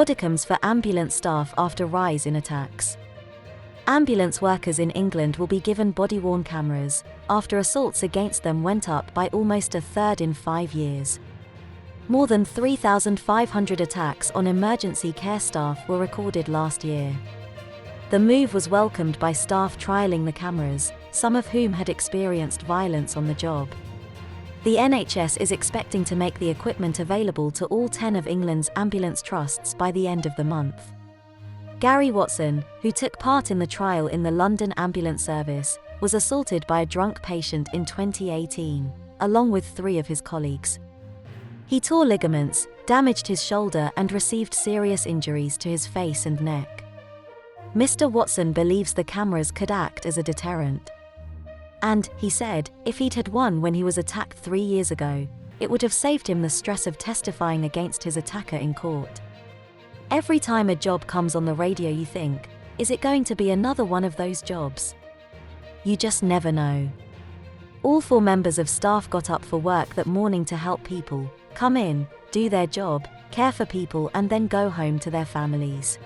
Bodycams for ambulance staff after rise in attacks. Ambulance workers in England will be given body-worn cameras, after assaults against them went up by almost a third in 5 years. More than 3,500 attacks on emergency care staff were recorded last year. The move was welcomed by staff trialling the cameras, some of whom had experienced violence on the job. The NHS is expecting to make the equipment available to all 10 of England's ambulance trusts by the end of the month. Gary Watson, who took part in the trial in the London ambulance service, was assaulted by a drunk patient in 2018, along with 3 of his colleagues. He tore ligaments, damaged his shoulder and received serious injuries to his face and neck. Mr. Watson believes the cameras could act as a deterrent. And, he said, if he'd had one when he was attacked 3 years ago, it would have saved him the stress of testifying against his attacker in court. Every time a job comes on the radio you think, is it going to be another one of those jobs? You just never know. All 4 members of staff got up for work that morning to help people, come in, do their job, care for people and then go home to their families.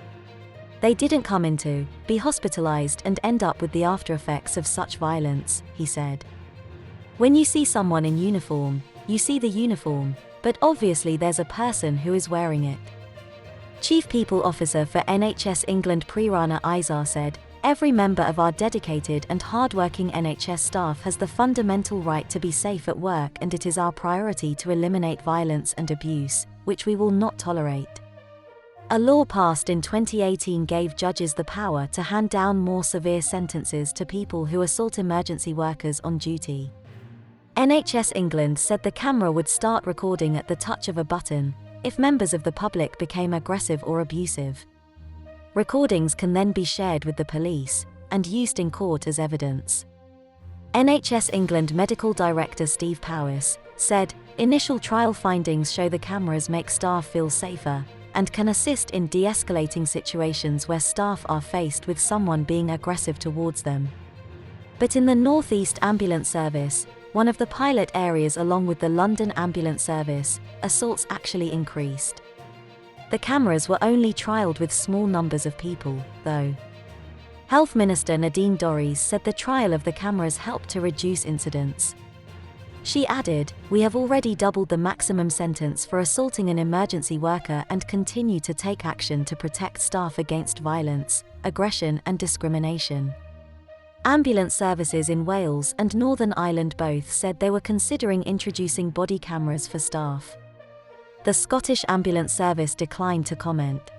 They didn't come in to be hospitalized and end up with the after effects of such violence, he said. When you see someone in uniform, you see the uniform, but obviously there's a person who is wearing it. Chief People Officer for NHS England Preerana Izar said, every member of our dedicated and hard-working NHS staff has the fundamental right to be safe at work and it is our priority to eliminate violence and abuse, which we will not tolerate. A law passed in 2018 gave judges the power to hand down more severe sentences to people who assault emergency workers on duty. NHS England said the camera would start recording at the touch of a button, if members of the public became aggressive or abusive. Recordings can then be shared with the police, and used in court as evidence. NHS England Medical Director Steve Powis said, initial trial findings show the cameras make staff feel safer, and can assist in de-escalating situations where staff are faced with someone being aggressive towards them. But in the North East Ambulance Service, one of the pilot areas along with the London Ambulance Service, assaults actually increased. The cameras were only trialled with small numbers of people, though. Health Minister Nadine Dorries said the trial of the cameras helped to reduce incidents. She added, we have already doubled the maximum sentence for assaulting an emergency worker and continue to take action to protect staff against violence, aggression and discrimination. Ambulance services in Wales and Northern Ireland both said they were considering introducing body cameras for staff. The Scottish Ambulance Service declined to comment.